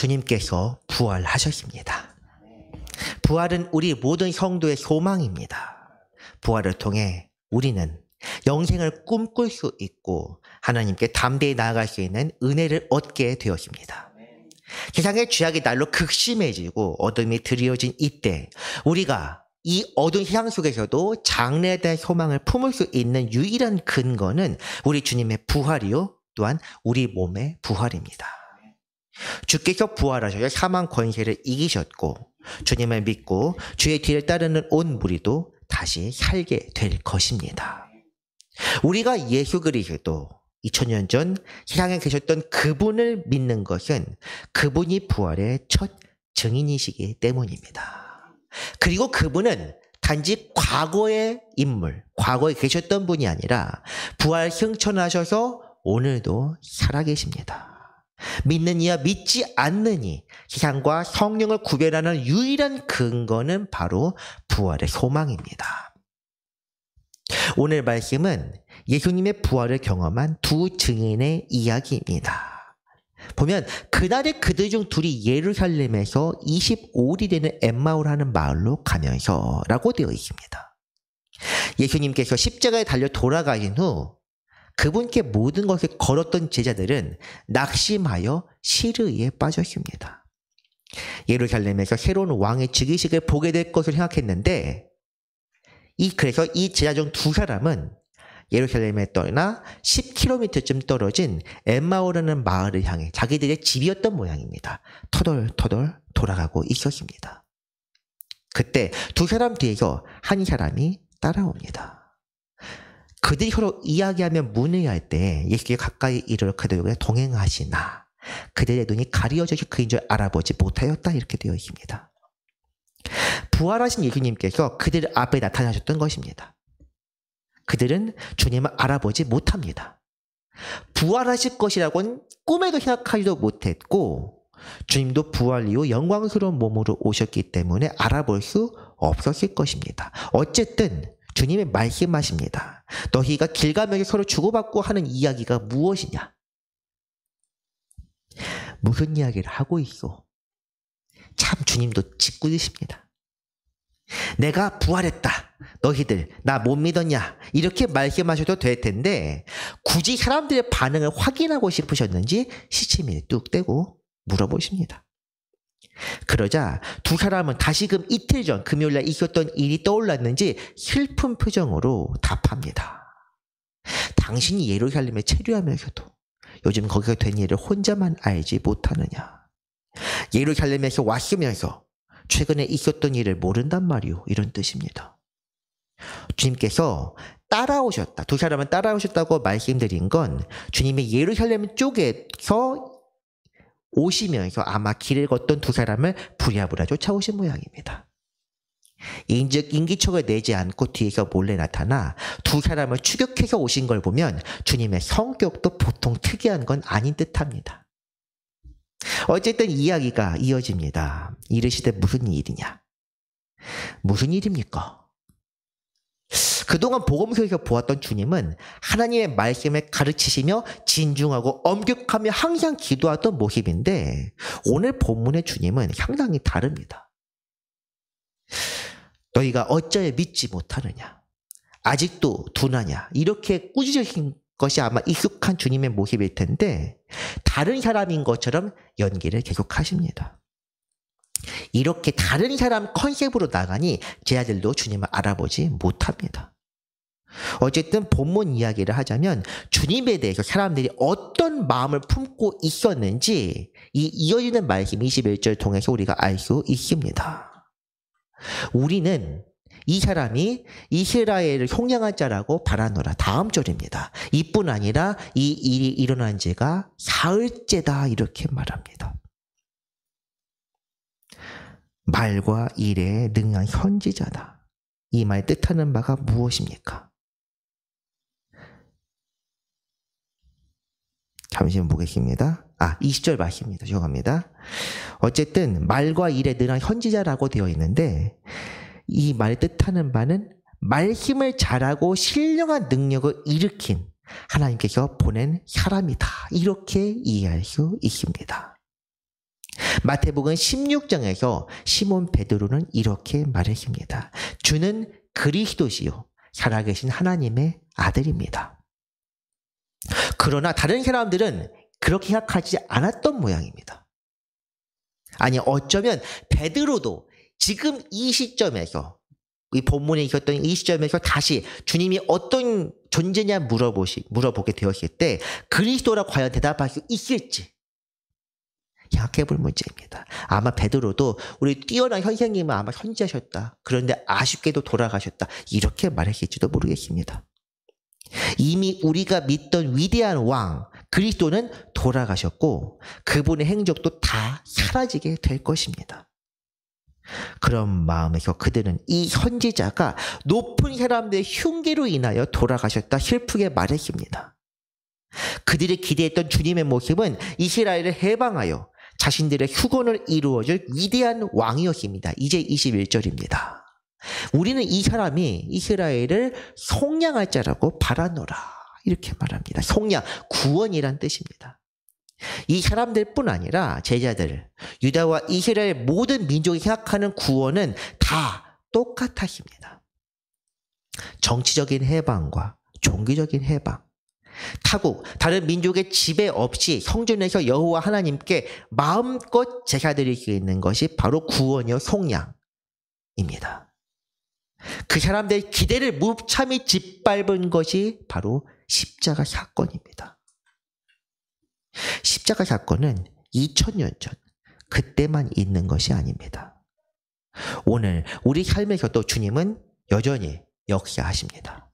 주님께서 부활하셨습니다. 부활은 우리 모든 성도의 소망입니다. 부활을 통해 우리는 영생을 꿈꿀 수 있고 하나님께 담대히 나아갈 수 있는 은혜를 얻게 되었습니다. 세상의 죄악이 날로 극심해지고 어둠이 드리워진 이때 우리가 이 어두운 세상 속에서도 장래에 대한 소망을 품을 수 있는 유일한 근거는 우리 주님의 부활이요 또한 우리 몸의 부활입니다. 주께서 부활하셔서 사망 권세를 이기셨고 주님을 믿고 주의 뒤를 따르는 온 무리도 다시 살게 될 것입니다. 우리가 예수 그리스도 2000년 전 세상에 계셨던 그분을 믿는 것은 그분이 부활의 첫 증인이시기 때문입니다. 그리고 그분은 단지 과거의 인물, 과거에 계셨던 분이 아니라 부활 승천하셔서 오늘도 살아계십니다. 믿는 이와 믿지 않는 이, 세상과 성령을 구별하는 유일한 근거는 바로 부활의 소망입니다. 오늘 말씀은 예수님의 부활을 경험한 두 증인의 이야기입니다. 보면 그날에 그들 중 둘이 예루살렘에서 25일이 되는 엠마오라는 마을로 가면서 라고 되어 있습니다. 예수님께서 십자가에 달려 돌아가신 후 그분께 모든 것을 걸었던 제자들은 낙심하여 시르에 빠졌습니다. 예루살렘에서 새로운 왕의 즉위식을 보게 될 것을 생각했는데 그래서 이 제자 중 두 사람은 예루살렘에 떠나 10km쯤 떨어진 엠마오라는 마을을 향해 자기들의 집이었던 모양입니다. 터덜터덜 돌아가고 있었습니다. 그때 두 사람 뒤에서 한 사람이 따라옵니다. 그들이 서로 이야기하며 문의할 때 예수께 가까이 이르러 그들과 동행하시나 그들의 눈이 가리워져서 그인 줄 알아보지 못하였다 이렇게 되어 있습니다. 부활하신 예수님께서 그들 앞에 나타나셨던 것입니다. 그들은 주님을 알아보지 못합니다. 부활하실 것이라고는 꿈에도 생각하지도 못했고 주님도 부활 이후 영광스러운 몸으로 오셨기 때문에 알아볼 수 없었을 것입니다. 어쨌든 주님이 말씀하십니다. 너희가 길 가면서 서로 주고받고 하는 이야기가 무엇이냐? 무슨 이야기를 하고 있어? 참 주님도 짓궂으십니다. 내가 부활했다. 너희들 나 못 믿었냐? 이렇게 말씀하셔도 될 텐데 굳이 사람들의 반응을 확인하고 싶으셨는지 시치미를 뚝 떼고 물어보십니다. 그러자 두 사람은 다시금 이틀 전 금요일날 있었던 일이 떠올랐는지 슬픈 표정으로 답합니다. 당신이 예루살렘에 체류하면서도 요즘 거기서 된 일을 혼자만 알지 못하느냐? 예루살렘에서 왔으면서 최근에 있었던 일을 모른단 말이오. 이런 뜻입니다. 주님께서 따라오셨다. 두 사람은 따라오셨다고 말씀드린 건 주님이 예루살렘 쪽에서 오시면서 아마 길을 걷던 두 사람을 부랴부랴 쫓아오신 모양입니다. 인기척을 내지 않고 뒤에서 몰래 나타나 두 사람을 추격해서 오신 걸 보면 주님의 성격도 보통 특이한 건 아닌 듯합니다. 어쨌든 이야기가 이어집니다. 이르시되 무슨 일이냐? 무슨 일입니까? 그동안 복음서에서 보았던 주님은 하나님의 말씀을 가르치시며 진중하고 엄격하며 항상 기도하던 모습인데 오늘 본문의 주님은 상당히 다릅니다. 너희가 어찌하여 믿지 못하느냐? 아직도 둔하냐? 이렇게 꾸짖으신 것이 아마 익숙한 주님의 모습일 텐데 다른 사람인 것처럼 연기를 계속하십니다. 이렇게 다른 사람 컨셉으로 나가니 제자들도 주님을 알아보지 못합니다. 어쨌든 본문 이야기를 하자면 주님에 대해서 사람들이 어떤 마음을 품고 있었는지 이 이어지는 말씀 21절 통해서 우리가 알 수 있습니다. 우리는 이 사람이 이스라엘을 속량할 자라고 바라노라. 다음 절입니다. 이뿐 아니라 이 일이 일어난 지가 사흘째다 이렇게 말합니다. 말과 일에 능한 선지자다. 이 말 뜻하는 바가 무엇입니까? 잠시만 보겠습니다. 20절 말씀입니다. 죄송합니다. 어쨌든 말과 일에 능한 선지자라고 되어 있는데 이 말 뜻하는 바는 말씀을 잘하고 신령한 능력을 일으킨 하나님께서 보낸 사람이다. 이렇게 이해할 수 있습니다. 마태복음 16장에서 시몬 베드로는 이렇게 말했습니다. 주는 그리스도시요 살아계신 하나님의 아들입니다. 그러나 다른 사람들은 그렇게 생각하지 않았던 모양입니다. 아니 어쩌면 베드로도 지금 이 시점에서 이 본문에 있었던 이 시점에서 다시 주님이 어떤 존재냐 물어보게 되었을 때 그리스도라 과연 대답할 수 있을지 생각해 볼 문제입니다. 아마 베드로도 우리 뛰어난 선생님은 아마 선지자셨다. 그런데 아쉽게도 돌아가셨다. 이렇게 말했을지도 모르겠습니다. 이미 우리가 믿던 위대한 왕 그리스도는 돌아가셨고 그분의 행적도 다 사라지게 될 것입니다. 그런 마음에서 그들은 이 선지자가 높은 사람들의 흉기로 인하여 돌아가셨다 슬프게 말했습니다. 그들이 기대했던 주님의 모습은 이스라엘을 해방하여 자신들의 휴건을 이루어줄 위대한 왕이었습니다. 이제 21절입니다. 우리는 이 사람이 이스라엘을 속량할 자라고 바라노라 이렇게 말합니다. 속량, 구원이란 뜻입니다. 이 사람들뿐 아니라 제자들, 유다와 이스라엘 모든 민족이 생각하는 구원은 다 똑같았습니다. 정치적인 해방과 종교적인 해방, 타국, 다른 민족의 지배 없이 성전에서 여호와 하나님께 마음껏 제사드릴 수 있는 것이 바로 구원이요 속량입니다. 그 사람들의 기대를 무참히 짓밟은 것이 바로 십자가 사건입니다. 십자가 사건은 2000년 전 그때만 있는 것이 아닙니다. 오늘 우리 삶에서도 주님은 여전히 역사하십니다.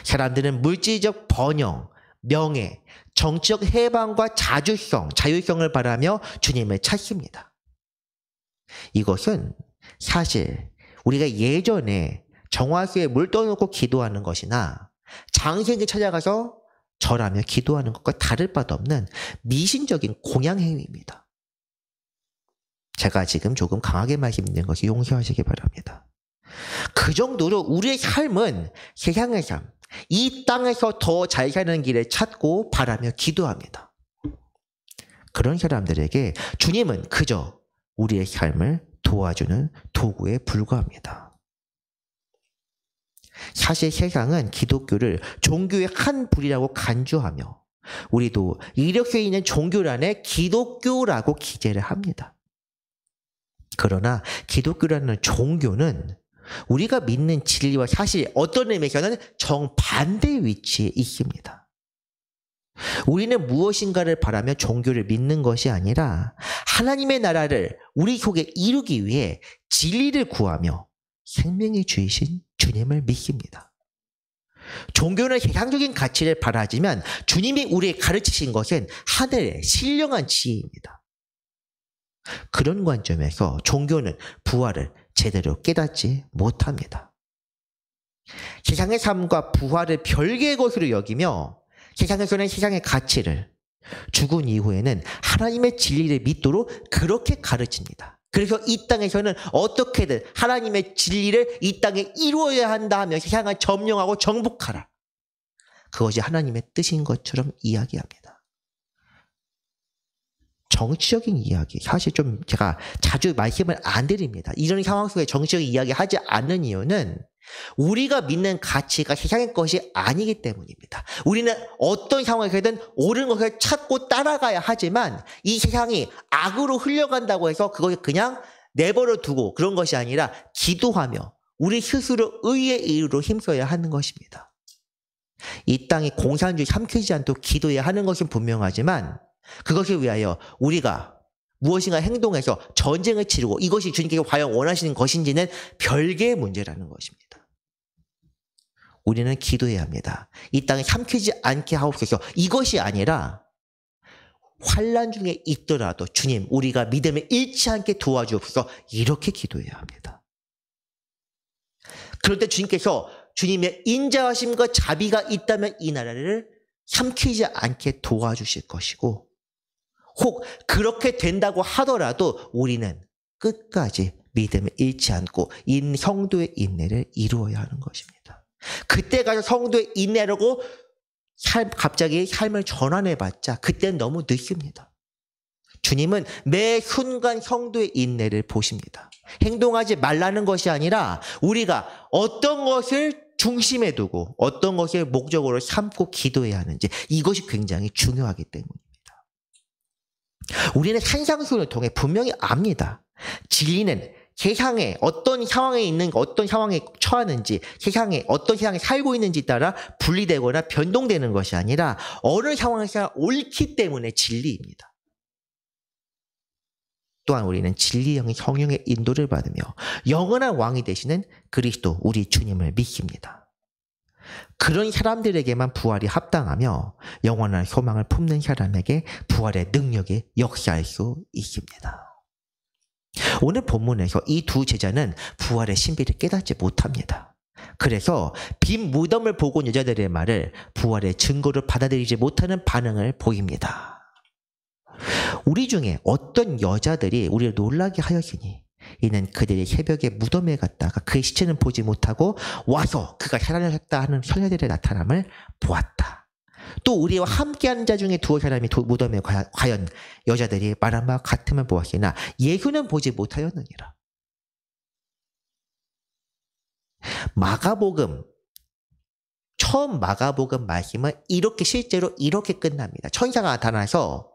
사람들은 물질적 번영, 명예, 정치적 해방과 자율성을 바라며 주님을 찾습니다. 이것은 사실 우리가 예전에 정화수에 물 떠놓고 기도하는 것이나 장생에 찾아가서 절하며 기도하는 것과 다를 바도 없는 미신적인 공양 행위입니다. 제가 지금 조금 강하게 말씀드린 것이 용서하시기 바랍니다. 그 정도로 우리의 삶은 세상의 삶, 이 땅에서 더 잘 사는 길을 찾고 바라며 기도합니다. 그런 사람들에게 주님은 그저 우리의 삶을 도와주는 도구에 불과합니다. 사실 세상은 기독교를 종교의 한 부리라고 간주하며 우리도 이력서에 있는 종교란에 기독교라고 기재를 합니다. 그러나 기독교라는 종교는 우리가 믿는 진리와 사실 어떤 의미에서는 정반대 위치에 있습니다. 우리는 무엇인가를 바라며 종교를 믿는 것이 아니라 하나님의 나라를 우리 속에 이루기 위해 진리를 구하며 생명의 주이신 주님을 믿습니다. 종교는 세상적인 가치를 바라지만 주님이 우리에게 가르치신 것은 하늘의 신령한 지혜입니다. 그런 관점에서 종교는 부활을 제대로 깨닫지 못합니다. 세상의 삶과 부활을 별개의 것으로 여기며 세상에서는 세상의 가치를 죽은 이후에는 하나님의 진리를 믿도록 그렇게 가르칩니다. 그래서 이 땅에서는 어떻게든 하나님의 진리를 이 땅에 이루어야 한다 하며 세상을 점령하고 정복하라. 그것이 하나님의 뜻인 것처럼 이야기합니다. 정치적인 이야기, 사실 좀 제가 자주 말씀을 안 드립니다. 이런 상황 속에 정치적인 이야기 하지 않는 이유는 우리가 믿는 가치가 세상의 것이 아니기 때문입니다. 우리는 어떤 상황에서든 옳은 것을 찾고 따라가야 하지만 이 세상이 악으로 흘러간다고 해서 그것을 그냥 내버려 두고 그런 것이 아니라 기도하며 우리 스스로 의의 일으로 힘써야 하는 것입니다. 이 땅이 공산주의 삼키지 않도록 기도해야 하는 것은 분명하지만 그것을 위하여 우리가 무엇인가 행동해서 전쟁을 치르고 이것이 주님께서 과연 원하시는 것인지는 별개의 문제라는 것입니다. 우리는 기도해야 합니다. 이 땅에 삼키지 않게 하옵소서. 이것이 아니라 환난 중에 있더라도 주님 우리가 믿음을 잃지 않게 도와주옵소서. 이렇게 기도해야 합니다. 그럴 때 주님께서 주님의 인자하심과 자비가 있다면 이 나라를 삼키지 않게 도와주실 것이고 혹 그렇게 된다고 하더라도 우리는 끝까지 믿음을 잃지 않고 성도의 인내를 이루어야 하는 것입니다. 그때 가서 성도의 인내라고 갑자기 삶을 전환해봤자 그때는 너무 늦습니다. 주님은 매 순간 성도의 인내를 보십니다. 행동하지 말라는 것이 아니라 우리가 어떤 것을 중심에 두고 어떤 것을 목적으로 삼고 기도해야 하는지, 이것이 굉장히 중요하기 때문입니다. 우리는 산상수훈을 통해 분명히 압니다. 진리는 세상에 어떤 상황에 있는, 어떤 상황에 처하는지, 세상에 어떤 세상에 살고 있는지 따라 분리되거나 변동되는 것이 아니라 어느 상황에서 옳기 때문에 진리입니다. 또한 우리는 진리형의 성령의 인도를 받으며 영원한 왕이 되시는 그리스도 우리 주님을 믿습니다. 그런 사람들에게만 부활이 합당하며 영원한 소망을 품는 사람에게 부활의 능력이 역사할 수 있습니다. 오늘 본문에서 이 두 제자는 부활의 신비를 깨닫지 못합니다. 그래서 빈 무덤을 보고 온 여자들의 말을 부활의 증거를 받아들이지 못하는 반응을 보입니다. 우리 중에 어떤 여자들이 우리를 놀라게 하였으니 이는 그들이 새벽에 무덤에 갔다가 그의 시체는 보지 못하고 와서 그가 살아나셨다 하는 선녀들의 나타남을 보았다. 또 우리와 함께하는 자 중에 두어 사람이 무덤에 과연 여자들이 말한 바와 같음을 보았으나 예수는 보지 못하였느니라. 마가복음, 처음 마가복음 말씀은 이렇게 실제로 이렇게 끝납니다. 천사가 나타나서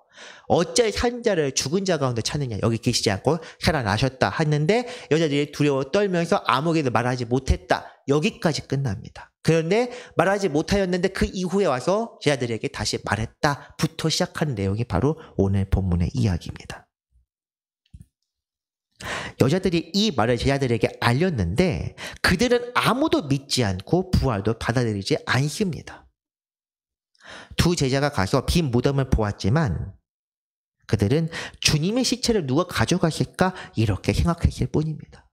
어찌 산 자를 죽은 자 가운데 찾느냐, 여기 계시지 않고 살아나셨다 했는데 여자들이 두려워 떨면서 아무에게도 말하지 못했다. 여기까지 끝납니다. 그런데 말하지 못하였는데 그 이후에 와서 제자들에게 다시 말했다부터 시작하는 내용이 바로 오늘 본문의 이야기입니다. 여자들이 이 말을 제자들에게 알렸는데 그들은 아무도 믿지 않고 부활도 받아들이지 않습니다. 두 제자가 가서 빈 무덤을 보았지만 그들은 주님의 시체를 누가 가져가실까 이렇게 생각했을 뿐입니다.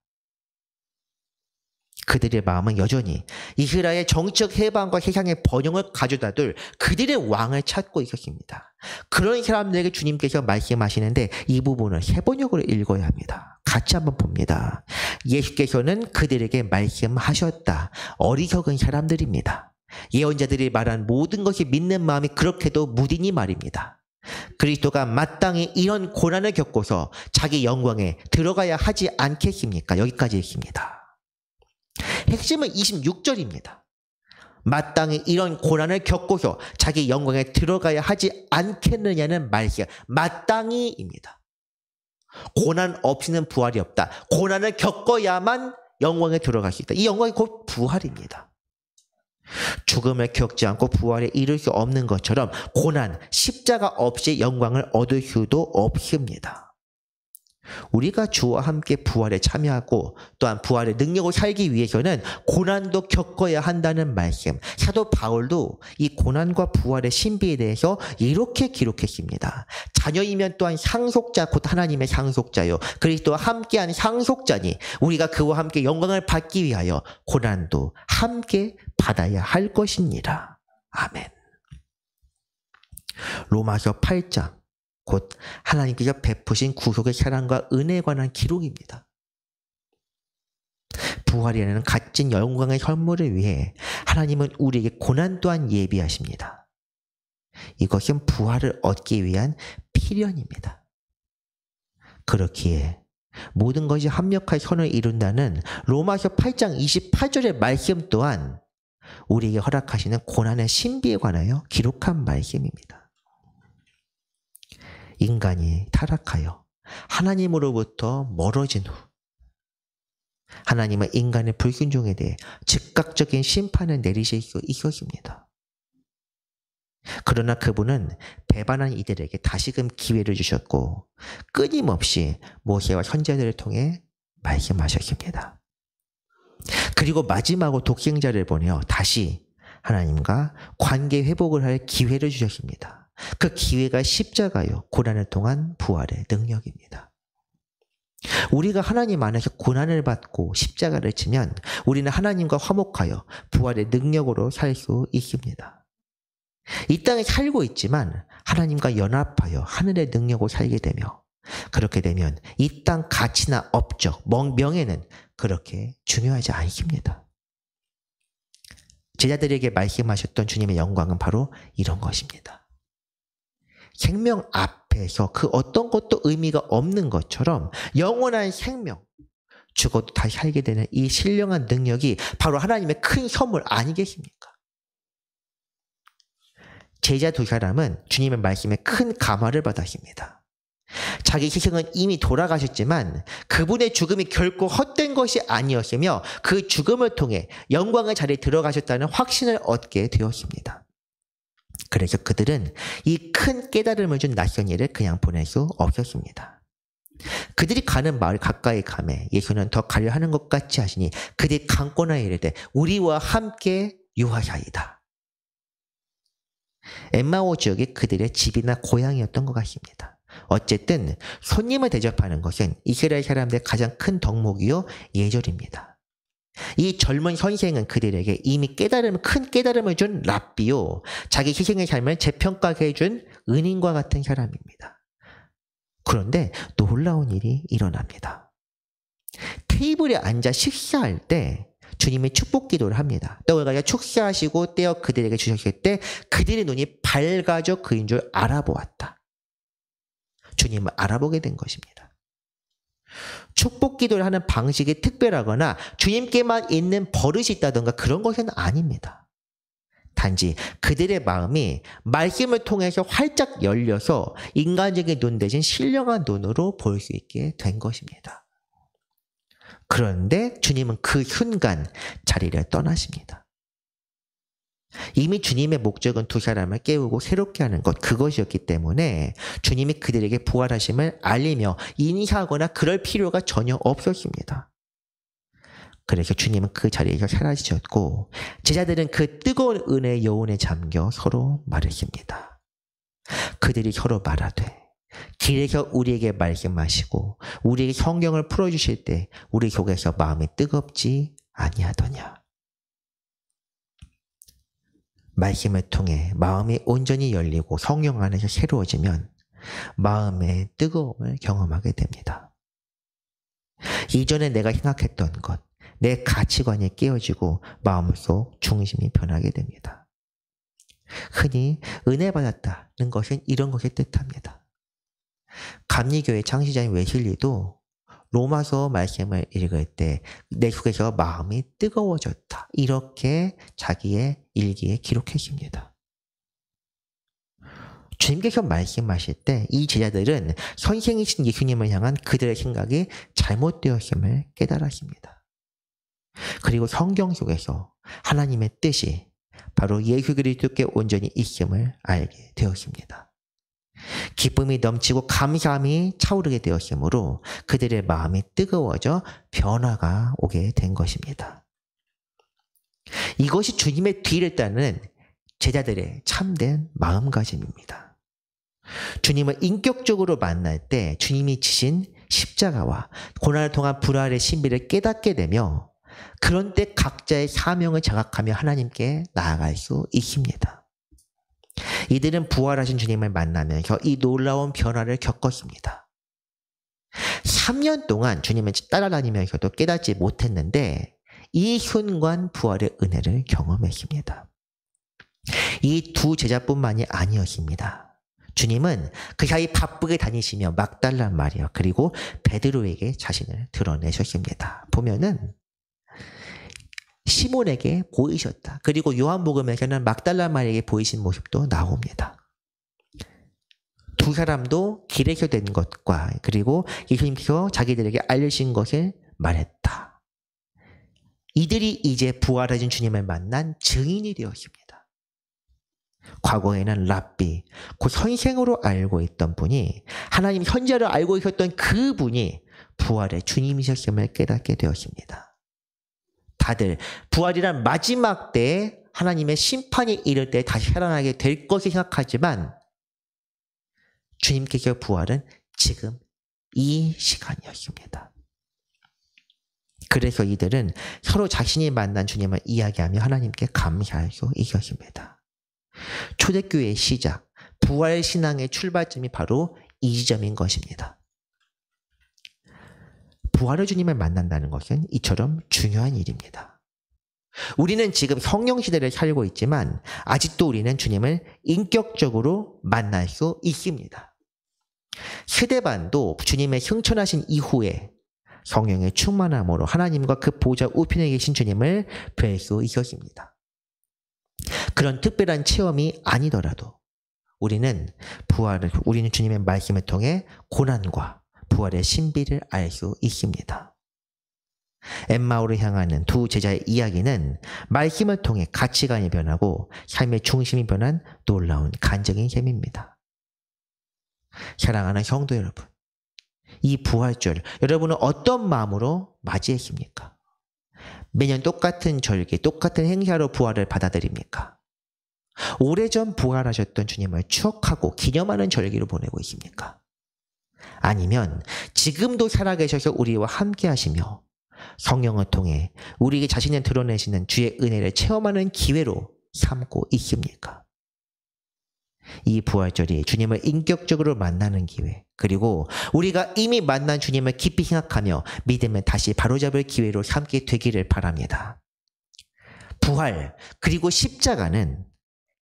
그들의 마음은 여전히 이스라엘 정치적 해방과 세상의 번영을 가져다 둘 그들의 왕을 찾고 있었습니다. 그런 사람들에게 주님께서 말씀하시는데 이 부분을 세 번역으로 읽어야 합니다. 같이 한번 봅니다. 예수께서는 그들에게 말씀하셨다. 어리석은 사람들입니다. 예언자들이 말한 모든 것이 믿는 마음이 그렇게도 무디니 말입니다. 그리스도가 마땅히 이런 고난을 겪고서 자기 영광에 들어가야 하지 않겠습니까? 여기까지 읽습니다. 핵심은 26절입니다. 마땅히 이런 고난을 겪고서 자기 영광에 들어가야 하지 않겠느냐는 말이야. 마땅히입니다. 고난 없이는 부활이 없다. 고난을 겪어야만 영광에 들어갈 수 있다. 이 영광이 곧 부활입니다. 죽음을 겪지 않고 부활에 이를 수 없는 것처럼 고난, 십자가 없이 영광을 얻을 수도 없습니다. 우리가 주와 함께 부활에 참여하고 또한 부활의 능력을 살기 위해서는 고난도 겪어야 한다는 말씀. 사도 바울도 이 고난과 부활의 신비에 대해서 이렇게 기록했습니다. 자녀이면 또한 상속자 곧 하나님의 상속자요 그리스도와 함께한 상속자니 우리가 그와 함께 영광을 받기 위하여 고난도 함께 받아야 할 것입니다. 아멘. 로마서 8장 곧 하나님께서 베푸신 구속의 사랑과 은혜에 관한 기록입니다. 부활이라는 값진 영광의 선물을 위해 하나님은 우리에게 고난 또한 예비하십니다. 이것은 부활을 얻기 위한 필연입니다. 그렇기에 모든 것이 합력할 선을 이룬다는 로마서 8장 28절의 말씀 또한 우리에게 허락하시는 고난의 신비에 관하여 기록한 말씀입니다. 인간이 타락하여 하나님으로부터 멀어진 후 하나님은 인간의 불순종에 대해 즉각적인 심판을 내리실 수 있었습니다. 그러나 그분은 배반한 이들에게 다시금 기회를 주셨고 끊임없이 모세와 선지자들을 통해 말씀하셨습니다. 그리고 마지막으로 독생자를 보내어 다시 하나님과 관계 회복을 할 기회를 주셨습니다. 그 기회가 십자가요, 고난을 통한 부활의 능력입니다. 우리가 하나님 안에서 고난을 받고 십자가를 지면 우리는 하나님과 화목하여 부활의 능력으로 살 수 있습니다. 이 땅에 살고 있지만 하나님과 연합하여 하늘의 능력으로 살게 되며 그렇게 되면 이 땅 가치나 업적, 명예는 그렇게 중요하지 않습니다. 제자들에게 말씀하셨던 주님의 영광은 바로 이런 것입니다. 생명 앞에서 그 어떤 것도 의미가 없는 것처럼 영원한 생명, 죽어도 다시 살게 되는 이 신령한 능력이 바로 하나님의 큰 선물 아니겠습니까? 제자 두 사람은 주님의 말씀에 큰 감화를 받았습니다. 자기 희생은 이미 돌아가셨지만 그분의 죽음이 결코 헛된 것이 아니었으며 그 죽음을 통해 영광의 자리에 들어가셨다는 확신을 얻게 되었습니다. 그래서 그들은 이 큰 깨달음을 준 낯선 이를 그냥 보낼 수 없었습니다. 그들이 가는 마을 가까이 가매 예수는 더 가려 하는 것 같이 하시니 그들이 강권하여 이르되 우리와 함께 유하사이다. 엠마오 지역이 그들의 집이나 고향이었던 것 같습니다. 어쨌든 손님을 대접하는 것은 이스라엘 사람들의 가장 큰 덕목이요 예절입니다. 이 젊은 선생은 그들에게 이미 큰 깨달음을 준 랍비요, 자기 희생의 삶을 재평가해 준 은인과 같은 사람입니다. 그런데 놀라운 일이 일어납니다. 테이블에 앉아 식사할 때 주님이 축복 기도를 합니다. 떡을 가져 축사하시고 떼어 그들에게 주셨을 때 그들의 눈이 밝아져 그인 줄 알아보았다. 주님을 알아보게 된 것입니다. 축복 기도를 하는 방식이 특별하거나 주님께만 있는 버릇이 있다던가 그런 것은 아닙니다. 단지 그들의 마음이 말씀을 통해서 활짝 열려서 인간적인 눈 대신 신령한 눈으로 볼 수 있게 된 것입니다. 그런데 주님은 그 순간 자리를 떠나십니다. 이미 주님의 목적은 두 사람을 깨우고 새롭게 하는 것, 그것이었기 때문에 주님이 그들에게 부활하심을 알리며 인사하거나 그럴 필요가 전혀 없었습니다. 그래서 주님은 그 자리에서 사라지셨고 제자들은 그 뜨거운 은혜의 여운에 잠겨 서로 말했습니다. 그들이 서로 말하되 길에서 우리에게 말씀하시고 우리에게 성경을 풀어주실 때 우리 속에서 마음이 뜨겁지 아니하더냐. 말씀을 통해 마음이 온전히 열리고 성령 안에서 새로워지면 마음의 뜨거움을 경험하게 됩니다. 이전에 내가 생각했던 것, 내 가치관이 깨어지고 마음속 중심이 변하게 됩니다. 흔히 은혜 받았다는 것은 이런 것을 뜻합니다. 감리교회 창시자인 웨슬리도 로마서 말씀을 읽을 때 내 속에서 마음이 뜨거워졌다. 이렇게 자기의 일기에 기록했습니다. 주님께서 말씀하실 때 이 제자들은 선생이신 예수님을 향한 그들의 생각이 잘못되었음을 깨달았습니다. 그리고 성경 속에서 하나님의 뜻이 바로 예수 그리스도께 온전히 있음을 알게 되었습니다. 기쁨이 넘치고 감사함이 차오르게 되었으므로 그들의 마음이 뜨거워져 변화가 오게 된 것입니다. 이것이 주님의 뒤를 따르는 제자들의 참된 마음가짐입니다. 주님을 인격적으로 만날 때 주님이 지신 십자가와 고난을 통한 부활의 신비를 깨닫게 되며 그런 때 각자의 사명을 자각하며 하나님께 나아갈 수 있습니다. 이들은 부활하신 주님을 만나면서 이 놀라운 변화를 겪었습니다. 3년 동안 주님을 따라다니면서도 깨닫지 못했는데 이 순간 부활의 은혜를 경험했습니다. 이 두 제자뿐만이 아니었습니다. 주님은 그 사이 바쁘게 다니시며 막달라 마리아 그리고 베드로에게 자신을 드러내셨습니다. 보면은 시몬에게 보이셨다. 그리고 요한복음에서는 막달라 마리아에게 보이신 모습도 나옵니다. 두 사람도 길에서 된 것과 그리고 예수님께서 자기들에게 알려주신 것을 말했다. 이들이 이제 부활하신 주님을 만난 증인이 되었습니다. 과거에는 랍비, 그 선생으로 알고 있던 분이 하나님 현재로 알고 있었던 그분이 부활의 주님이셨음을 깨닫게 되었습니다. 다들 부활이란 마지막 때에 하나님의 심판이 이를 때 다시 살아나게 될 것을 생각하지만 주님께서 부활은 지금 이 시간이었습니다. 그래서 이들은 서로 자신이 만난 주님을 이야기하며 하나님께 감사할 수 있었습니다. 초대교회의 시작, 부활 신앙의 출발점이 바로 이 지점인 것입니다. 부활의 주님을 만난다는 것은 이처럼 중요한 일입니다. 우리는 지금 성령 시대를 살고 있지만 아직도 우리는 주님을 인격적으로 만날 수 있습니다. 스데반도 주님의 승천하신 이후에 성령의 충만함으로 하나님과 그 보좌 우편에 계신 주님을 뵐 수 있었습니다. 그런 특별한 체험이 아니더라도 우리는 주님의 말씀을 통해 고난과 부활의 신비를 알 수 있습니다. 엠마오를 향하는 두 제자의 이야기는 말씀을 통해 가치관이 변하고 삶의 중심이 변한 놀라운 간증인 셈입니다. 사랑하는 성도 여러분, 이 부활절 여러분은 어떤 마음으로 맞이했습니까? 매년 똑같은 절기, 똑같은 행사로 부활을 받아들입니까? 오래전 부활하셨던 주님을 추억하고 기념하는 절기로 보내고 있습니까? 아니면 지금도 살아계셔서 우리와 함께 하시며 성령을 통해 우리 자신을 드러내시는 주의 은혜를 체험하는 기회로 삼고 있습니까? 이 부활절이 주님을 인격적으로 만나는 기회, 그리고 우리가 이미 만난 주님을 깊이 생각하며 믿음을 다시 바로잡을 기회로 삼게 되기를 바랍니다. 부활 그리고 십자가는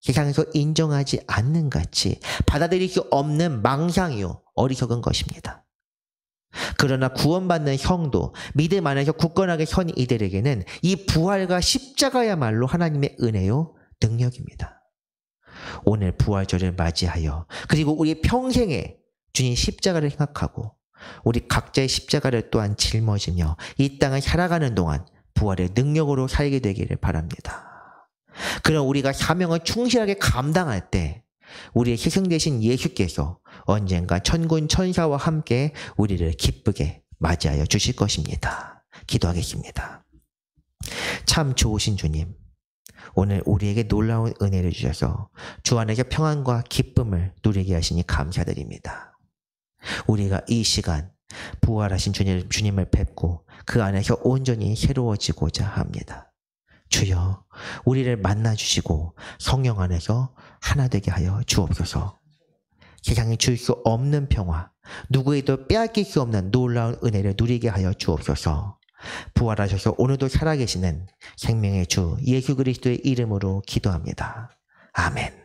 세상에서 인정하지 않는 가치, 받아들일 수 없는 망상이요 어리석은 것입니다. 그러나 구원받는 성도, 믿음 안에서 굳건하게 선 이들에게는 이 부활과 십자가야말로 하나님의 은혜요 능력입니다. 오늘 부활절을 맞이하여 그리고 우리 평생에 주님 십자가를 생각하고 우리 각자의 십자가를 또한 짊어지며 이 땅을 살아가는 동안 부활의 능력으로 살게 되기를 바랍니다. 그럼 우리가 사명을 충실하게 감당할 때 우리의 희생 되신 예수께서 언젠가 천군 천사와 함께 우리를 기쁘게 맞이하여 주실 것입니다. 기도하겠습니다. 참 좋으신 주님, 오늘 우리에게 놀라운 은혜를 주셔서 주 안에서 평안과 기쁨을 누리게 하시니 감사드립니다. 우리가 이 시간 부활하신 주님을 뵙고 그 안에서 온전히 새로워지고자 합니다. 주여, 우리를 만나주시고 성령 안에서 하나 되게 하여 주옵소서. 세상에 줄 수 없는 평화, 누구에도 빼앗길 수 없는 놀라운 은혜를 누리게 하여 주옵소서. 부활하셔서 오늘도 살아계시는 생명의 주 예수 그리스도의 이름으로 기도합니다. 아멘.